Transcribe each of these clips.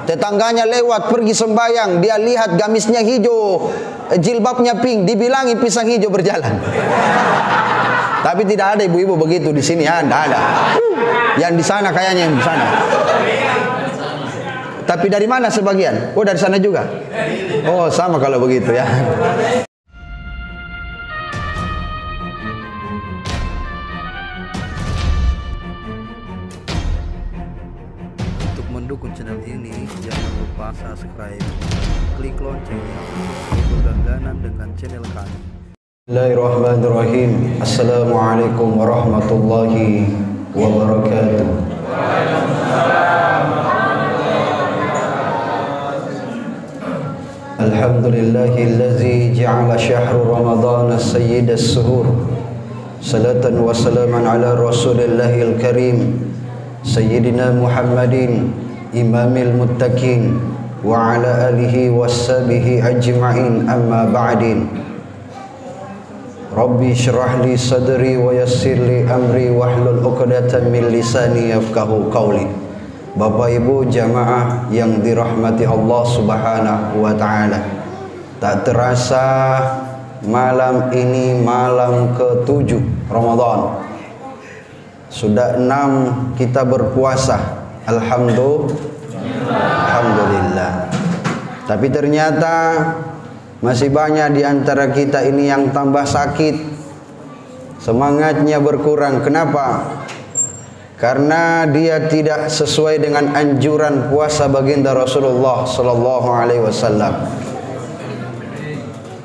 Tetangganya lewat pergi sembayang, dia lihat gamisnya hijau, jilbabnya pink, dibilangi pisang hijau berjalan. Tapi tidak ada ibu-ibu begitu di sini ya, tidak ada. Yang di sana kayaknya yang di sana. Tapi dari mana sebagian? Oh, dari sana juga. Oh, sama kalau begitu ya. Untuk mendukung channel ini, jangan lupa subscribe, klik loncengnya untuk berlangganan dengan channel kami. Bismillahirrahmanirrahim. Assalamualaikum warahmatullahi wabarakatuh. Alhamdulillahillazi ja'ala syahru ramadana sayyidas suhur. Salatan wa salaman ala rasulillahil karim Sayyidina Muhammadin imamil muttaqin wa ala alihi wassabihi ajma'in, amma ba'din. Rabbi syrah li sadri wa yassir li amri wahlul 'uqdatam min lisani yafqahu qawli. Bapak Ibu jamaah yang dirahmati Allah Subhanahu wa taala. Tak terasa malam ini malam ke-7 Ramadan. Sudah 6 kita berpuasa. Alhamdulillah. Tapi ternyata masih banyak di antara kita ini yang tambah sakit. Semangatnya berkurang. Kenapa? Karena dia tidak sesuai dengan anjuran puasa baginda Rasulullah sallallahu alaihi wasallam.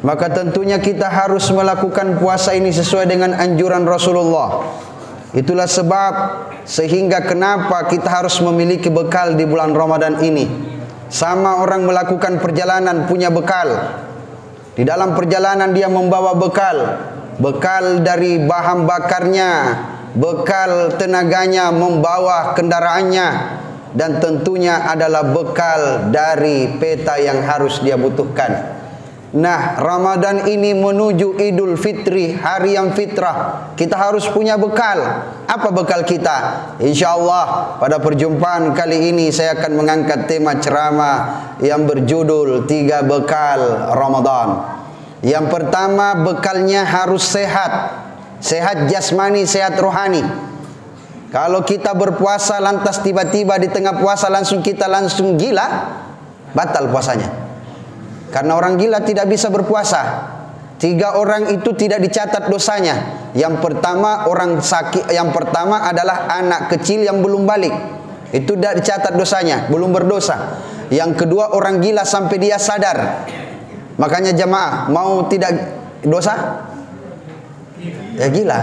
Maka tentunya kita harus melakukan puasa ini sesuai dengan anjuran Rasulullah. Itulah sebab sehingga kenapa kita harus memiliki bekal di bulan Ramadan ini. Sama orang melakukan perjalanan punya bekal. Di dalam perjalanan dia membawa bekal. Bekal dari bahan bakarnya, bekal tenaganya membawa kendaraannya, dan tentunya adalah bekal dari peta yang harus dia butuhkan. Nah, Ramadan ini menuju Idul Fitri, hari yang fitrah. Kita harus punya bekal. Apa bekal kita? InsyaAllah pada perjumpaan kali ini saya akan mengangkat tema ceramah yang berjudul 3 bekal Ramadan. Yang pertama, bekalnya harus sehat. Sehat jasmani, sehat rohani. Kalau kita berpuasa lantas tiba-tiba di tengah puasa kita langsung gila, batal puasanya. Karena orang gila tidak bisa berpuasa. 3 orang itu tidak dicatat dosanya. Yang pertama orang sakit, yang pertama adalah anak kecil yang belum balik. Itu tidak dicatat dosanya, belum berdosa. Yang kedua orang gila sampai dia sadar. Makanya jamaah, mau tidak dosa? Ya gila.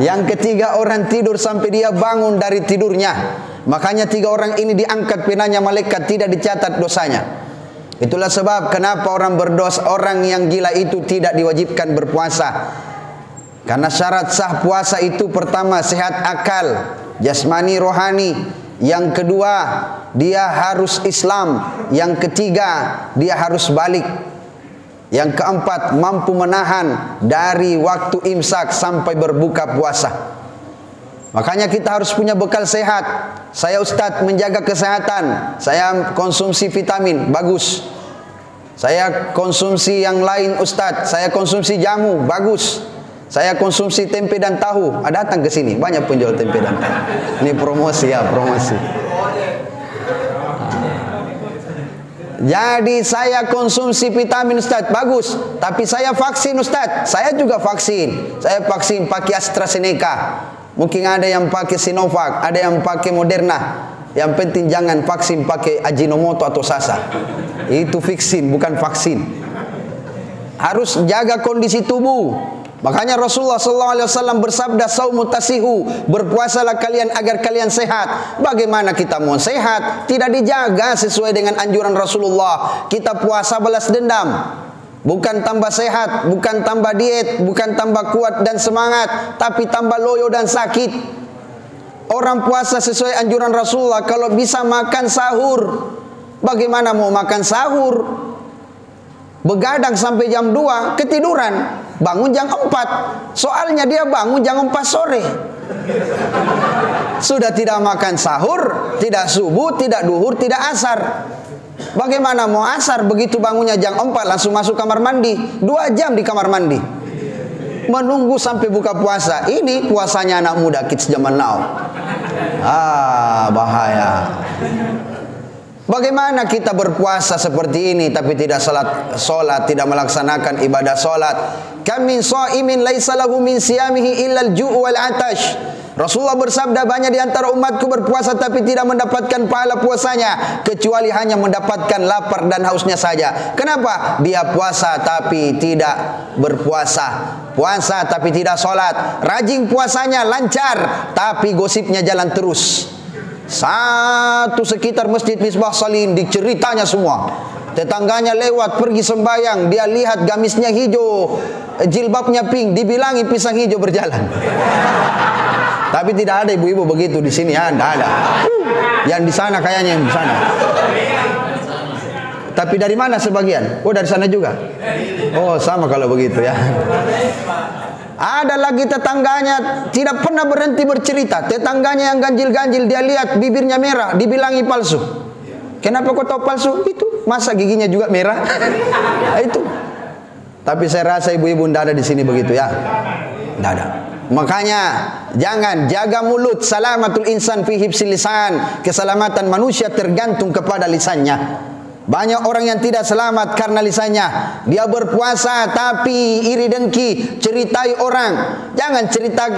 Yang ketiga orang tidur sampai dia bangun dari tidurnya. Makanya 3 orang ini diangkat penanya malaikat, tidak dicatat dosanya. Itulah sebab kenapa orang berdosa, orang yang gila itu tidak diwajibkan berpuasa. Karena syarat sah puasa itu pertama sehat akal, jasmani, rohani. Yang kedua dia harus Islam. Yang ketiga dia harus balik. Yang keempat mampu menahan dari waktu imsak sampai berbuka puasa. Makanya kita harus punya bekal sehat. Saya Ustadz menjaga kesehatan. Saya konsumsi vitamin, bagus. Saya konsumsi yang lain Ustadz. Saya konsumsi jamu, bagus. Saya konsumsi tempe dan tahu. Datang ke sini, banyak penjual tempe dan tahu. Ini promosi ya, promosi. Jadi saya konsumsi vitamin Ustadz, bagus. Tapi saya vaksin Ustadz. Saya juga vaksin. Saya vaksin pakai AstraZeneca. Mungkin ada yang pakai Sinovac, ada yang pakai Moderna. Yang penting jangan vaksin pakai Ajinomoto atau Sasa. Itu vaksin, bukan vaksin. Harus jaga kondisi tubuh. Makanya Rasulullah SAW bersabda, "Saumu tasihu," berpuasalah kalian agar kalian sehat. Bagaimana kita mau sehat? Tidak dijaga sesuai dengan anjuran Rasulullah. Kita puasa balas dendam. Bukan tambah sehat, bukan tambah diet, bukan tambah kuat dan semangat, tapi tambah loyo dan sakit. Orang puasa sesuai anjuran Rasulullah kalau bisa makan sahur. Bagaimana mau makan sahur? Begadang sampai jam 2, ketiduran. Bangun jam 4. Soalnya dia bangun jam 4 sore. Sudah tidak makan sahur, tidak subuh, tidak duhur, tidak asar. Bagaimana mau asar? Begitu bangunnya jam 4 langsung masuk kamar mandi. 2 jam di kamar mandi, menunggu sampai buka puasa. Ini puasanya anak muda kids zaman now. Bahaya. Bagaimana kita berpuasa seperti ini tapi tidak salat, tidak melaksanakan ibadah salat? Kam min shaimin laisa lahu min siyamihi illa al-ju' wal 'atash. Rasulullah bersabda, banyak di antara umatku berpuasa tapi tidak mendapatkan pahala puasanya kecuali hanya mendapatkan lapar dan hausnya saja. Kenapa? Dia puasa tapi tidak berpuasa, puasa tapi tidak salat, rajin puasanya lancar tapi gosipnya jalan terus. Satu sekitar Masjid Misbah Salin diceritanya semua. Tetangganya lewat pergi sembayang, dia lihat gamisnya hijau, jilbabnya pink, dibilangi pisang hijau berjalan. Tapi tidak ada ibu-ibu begitu di sini, ya, tidak ada. Yang di sana kayaknya yang di sana. Tapi dari mana sebagian? Oh, dari sana juga. Oh, sama kalau begitu ya. Ada lagi tetangganya tidak pernah berhenti bercerita. Tetangganya yang ganjil-ganjil, dia lihat bibirnya merah, dibilangi palsu. Kenapa kau tahu palsu? Itu masa giginya juga merah. Itu. Tapi saya rasa ibu-ibu tidak ada di sini begitu ya. Tidak ada. Makanya jangan, jaga mulut. Salamatul insan fi hifzil lisan. Keselamatan manusia tergantung kepada lisannya. Banyak orang yang tidak selamat karena lisannya. Dia berpuasa tapi iri dengki, ceritai orang. Jangan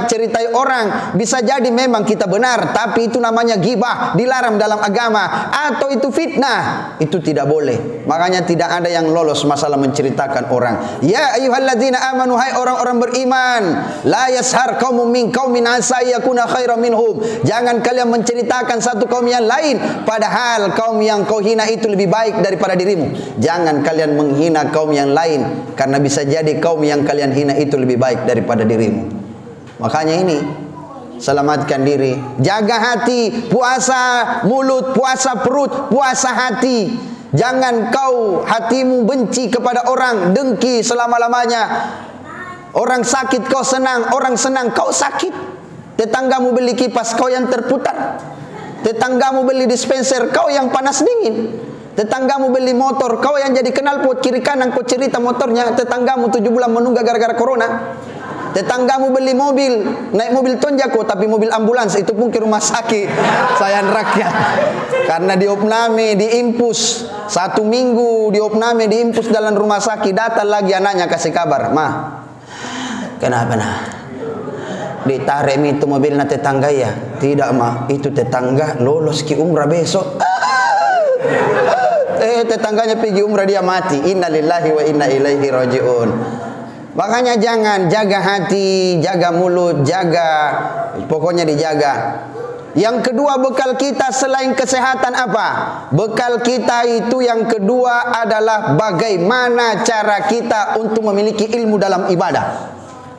ceritai orang. Bisa jadi memang kita benar, tapi itu namanya ghibah, dilarang dalam agama. Atau itu fitnah, itu tidak boleh. Makanya tidak ada yang lolos masalah menceritakan orang. Ya ayyuhalladzina amanu, hai orang-orang beriman, la yashar qaumun min qaumin asa yakuna khairan minhum. Jangan kalian menceritakan satu kaum yang lain padahal kaum yang kau hina itu lebih baik daripada dirimu. Jangan kalian menghina kaum yang lain karena bisa jadi kaum yang kalian hina itu lebih baik daripada dirimu. Makanya ini, selamatkan diri, jaga hati, puasa mulut, puasa perut, puasa hati. Jangan kau hatimu benci kepada orang, dengki selama-lamanya. Orang sakit kau senang, orang senang kau sakit. Tetanggamu beli kipas kau yang terputar. Tetanggamu beli dispenser kau yang panas dingin. Tetanggamu beli motor, kau yang jadi knalpot kiri kanan, kau cerita motornya. Tetanggamu 7 bulan menunggak gara-gara corona. Tetanggamu beli mobil, naik mobil tonjako, tapi mobil ambulans itu pun ke rumah sakit sayang rakyat. Karena diopname, diimpus 1 minggu, diopname, diimpus dalam rumah sakit. Datang lagi anaknya kasih kabar, "Ma, kenapa nah? Ditarik itu mobilnya tetangga ya?" "Tidak ma, itu tetangga lolos ki umrah besok." Tetangganya pergi umrah dia mati. Innalillahi wa inna ilaihi rajiun. Makanya jangan, jaga hati, jaga mulut, pokoknya dijaga. Yang kedua, bekal kita selain kesehatan apa? Bekal kita itu yang kedua adalah bagaimana cara kita untuk memiliki ilmu dalam ibadah.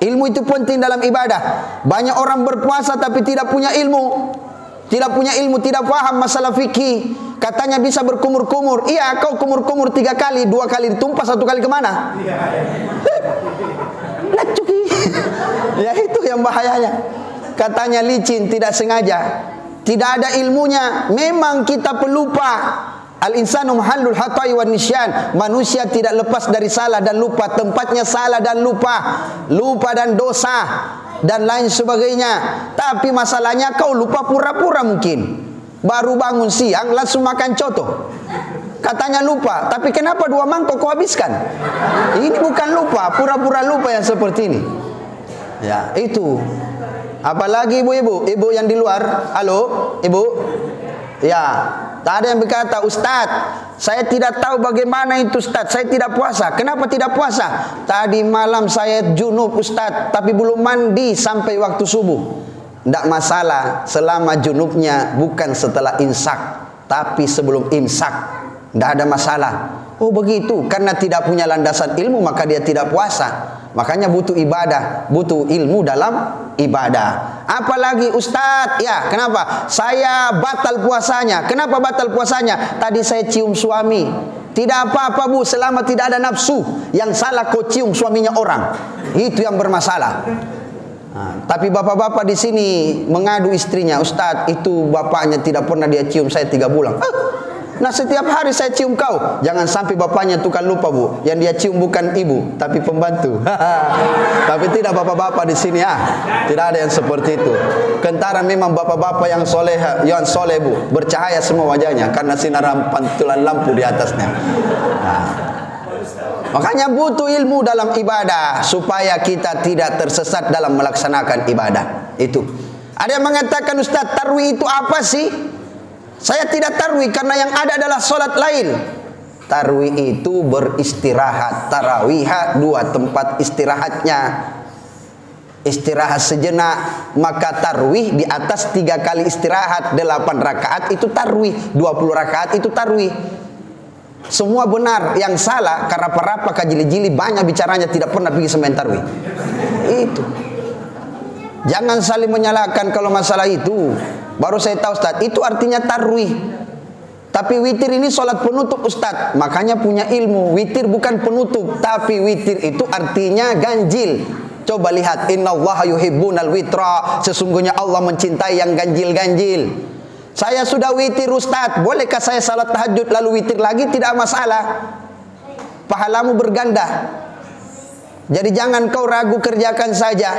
Ilmu itu penting dalam ibadah. Banyak orang berpuasa tapi tidak punya ilmu. Tidak paham masalah fikih. Katanya bisa berkumur-kumur. Iya, kau kumur-kumur 3 kali, 2 kali ditumpah, 1 kali kemana? Lacuki. Ya itu yang bahayanya. Katanya licin, tidak sengaja. Tidak ada ilmunya. Memang kita pelupa. Al-insanu mahallul hatai wan nisyan. Manusia tidak lepas dari salah dan lupa. Tempatnya salah dan lupa. Lupa dan dosa dan lain sebagainya. Tapi masalahnya kau lupa pura-pura mungkin. Baru bangun siang langsung makan coto. Katanya lupa, tapi kenapa 2 mangkok kau habiskan? Ini bukan lupa, pura-pura lupa yang seperti ini. Ya, itu. Apalagi ibu-ibu, ibu yang di luar. Halo, ibu. Ya, tak ada yang berkata, "Ustadz, saya tidak tahu bagaimana itu Ustadz, saya tidak puasa." Kenapa tidak puasa? "Tadi malam saya junub Ustadz, tapi belum mandi sampai waktu subuh." Tidak masalah selama junubnya bukan setelah imsak, tapi sebelum imsak. Tidak ada masalah. Oh begitu, karena tidak punya landasan ilmu maka dia tidak puasa. Makanya butuh ibadah, butuh ilmu dalam ibadah. Apalagi Ustadz, ya kenapa? Saya batal puasanya. Kenapa batal puasanya? Tadi saya cium suami. Tidak apa-apa bu, selama tidak ada nafsu. Yang salah kau cium suaminya orang. Itu yang bermasalah. Nah, tapi bapak-bapak di sini mengadu istrinya, Ustadz itu bapaknya tidak pernah dia cium saya 3 bulan. Nah setiap hari saya cium kau. Jangan sampai bapaknya tukang lupa, Bu. Yang dia cium bukan ibu, tapi pembantu. Tapi tidak bapak-bapak di sini ya. Tidak ada yang seperti itu. Kentara memang bapak-bapak yang soleh, Bu. Bercahaya semua wajahnya karena sinar pantulan lampu di atasnya. Nah, makanya butuh ilmu dalam ibadah supaya kita tidak tersesat dalam melaksanakan ibadah. Itu. Ada yang mengatakan, Ustaz, tarwih itu apa sih? Saya tidak tarwih karena yang ada adalah solat lain. Tarwih itu beristirahat. Tarawih 2 tempat istirahatnya. Istirahat sejenak. Maka tarwih di atas 3 kali istirahat. 8 rakaat itu tarwih. 20 rakaat itu tarwih. Semua benar. Yang salah karena para kajili-jili banyak bicaranya tidak pernah pergi sembahyang tarwih. Itu. Jangan saling menyalahkan kalau masalah itu. Baru saya tahu, Ustaz, itu artinya tarwih. Tapi witir ini sholat penutup, Ustaz. Makanya punya ilmu. Witir bukan penutup, tapi witir itu artinya ganjil. Coba lihat, innallaha yuhibbunal witra. Sesungguhnya Allah mencintai yang ganjil-ganjil. Saya sudah witir, Ustaz. Bolehkah saya salat tahajud lalu witir lagi? Tidak masalah. Pahalamu berganda. Jadi jangan kau ragu, kerjakan saja.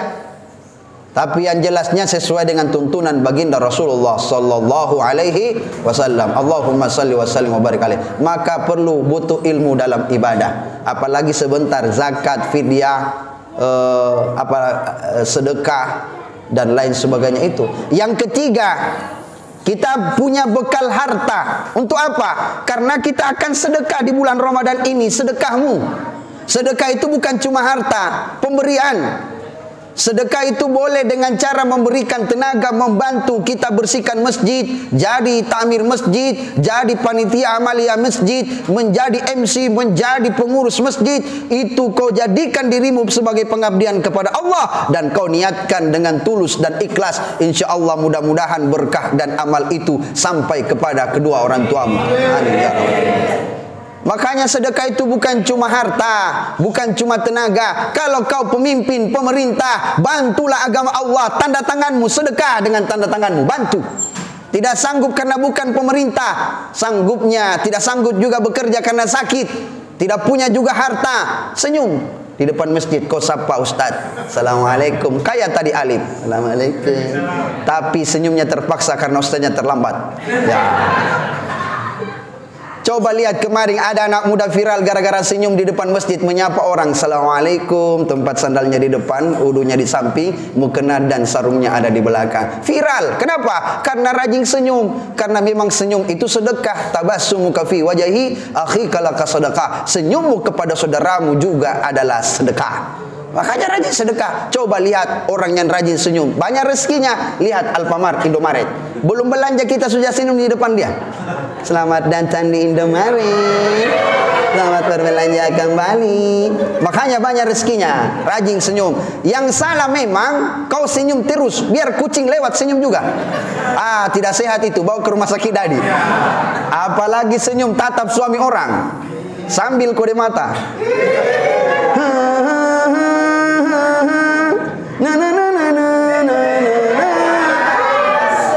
Tapi yang jelasnya sesuai dengan tuntunan baginda Rasulullah sallallahu alaihi wasallam. Allahumma salli wa sallim wa barik alaih. Maka perlu butuh ilmu dalam ibadah. Apalagi sebentar zakat, fidyah, sedekah dan lain sebagainya itu. Yang ketiga, kita punya bekal harta. Untuk apa? Karena kita akan sedekah di bulan Ramadan ini. Sedekahmu. Sedekah itu bukan cuma harta, pemberian. Sedekah itu boleh dengan cara memberikan tenaga, membantu kita bersihkan masjid, jadi takmir masjid, jadi panitia amalia masjid, menjadi MC, menjadi pengurus masjid. Itu kau jadikan dirimu sebagai pengabdian kepada Allah dan kau niatkan dengan tulus dan ikhlas. Insya Allah mudah-mudahan berkah dan amal itu sampai kepada kedua orang tuamu. Amin ya Rabbal. Makanya sedekah itu bukan cuma harta, bukan cuma tenaga. Kalau kau pemimpin, pemerintah, bantulah agama Allah. Tanda tanganmu, sedekah dengan tanda tanganmu, bantu. Tidak sanggup karena bukan pemerintah, sanggupnya tidak sanggup juga bekerja karena sakit, tidak punya juga harta, senyum di depan masjid, kau sapa Ustaz, Assalamualaikum, kayak tadi Alif, Assalamualaikum, tapi senyumnya terpaksa karena Ustaznya terlambat. Ya. Coba lihat kemarin ada anak muda viral gara-gara senyum di depan masjid menyapa orang, Assalamualaikum, tempat sandalnya di depan, udunya di samping, mukena dan sarungnya ada di belakang. Viral. Kenapa? Karena rajin senyum. Karena memang senyum itu sedekah. Tabassumuka fi wajhi akhika laka sedekah. Senyummu kepada saudaramu juga adalah sedekah. Makanya rajin sedekah. Coba lihat orang yang rajin senyum, banyak rezekinya. Lihat Alfamart, Indomaret. Belum belanja kita sudah senyum di depan dia. Selamat datang di Indomaret. Selamat berbelanja kembali. Makanya banyak rezekinya. Rajin senyum. Yang salah memang kau senyum terus, biar kucing lewat senyum juga. Tidak sehat itu. Bawa ke rumah sakit tadi. Apalagi senyum tatap suami orang sambil kode mata.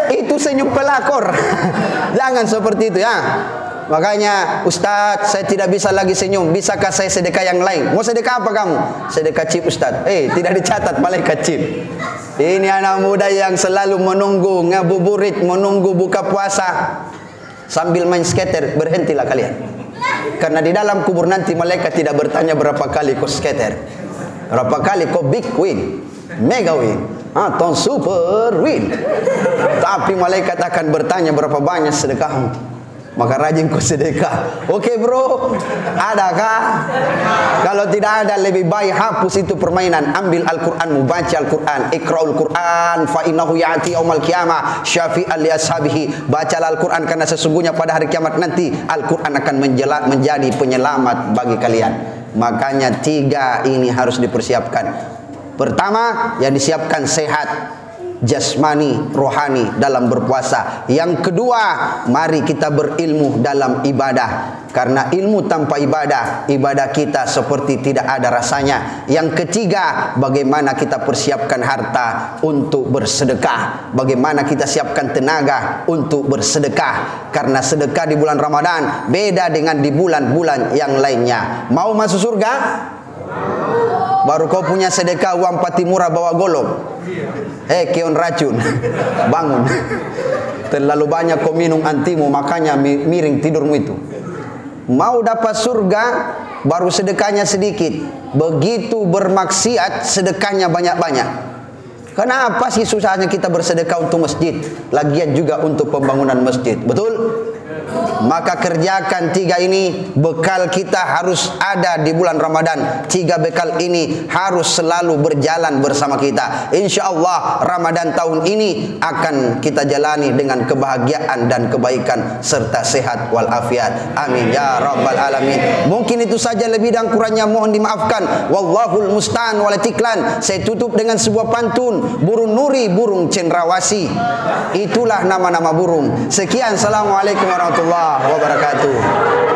Itu senyum pelakor. Jangan seperti itu ya. Makanya Ustadz, saya tidak bisa lagi senyum. Bisakah saya sedekah yang lain? Mau sedekah apa kamu? Sedekah chip Ustadz. Tidak dicatat malaikat chip. Ini anak muda yang selalu menunggu ngabuburit, menunggu buka puasa sambil main skater. Berhentilah kalian. Karena di dalam kubur nanti malaikat tidak bertanya berapa kali kau skater, berapa kali kau big win, mega win, atau super win. Tapi malaikat akan bertanya berapa banyak sedekahmu. Maka rajin kau sedekah. Oke bro, adakah? Kalau tidak ada, lebih baik hapus itu permainan. Ambil Al-Quranmu, baca Al-Quran. Iqra'ul Quran fa innahu ya'ti yaumal qiyamah syafi'an li ashabihi. Bacalah Al-Quran karena sesungguhnya pada hari kiamat nanti Al-Quran akan menjadi penyelamat bagi kalian. Makanya 3 ini harus dipersiapkan. Pertama, yang disiapkan sehat. jasmani, rohani dalam berpuasa. Yang kedua, mari kita berilmu dalam ibadah. Karena ilmu tanpa ibadah, ibadah kita seperti tidak ada rasanya. Yang ketiga, bagaimana kita persiapkan harta untuk bersedekah. Bagaimana kita siapkan tenaga untuk bersedekah. Karena sedekah di bulan Ramadan beda dengan di bulan-bulan yang lainnya. Mau masuk surga? Baru kau punya sedekah uang pati murah bawa golong. Keon racun. Bangun. Terlalu banyak kau minum antimu, makanya miring tidurmu itu. Mau dapat surga, baru sedekahnya sedikit. Begitu bermaksiat, sedekahnya banyak-banyak. Kenapa sih susahnya kita bersedekah untuk masjid? Lagian juga untuk pembangunan masjid. Betul? Maka kerjakan 3 ini. Bekal kita harus ada di bulan Ramadan. 3 bekal ini harus selalu berjalan bersama kita. Insya Allah Ramadan tahun ini akan kita jalani dengan kebahagiaan dan kebaikan serta sehat walafiat. Amin ya rabbal alamin. Mungkin itu saja, lebih dan kurangnya mohon dimaafkan. Wallahul musta'an wal tiklan. Saya tutup dengan sebuah pantun. Burung nuri, burung cendrawasih. Itulah nama-nama burung. Sekian, assalamualaikum warahmatullahi wabarakatuh.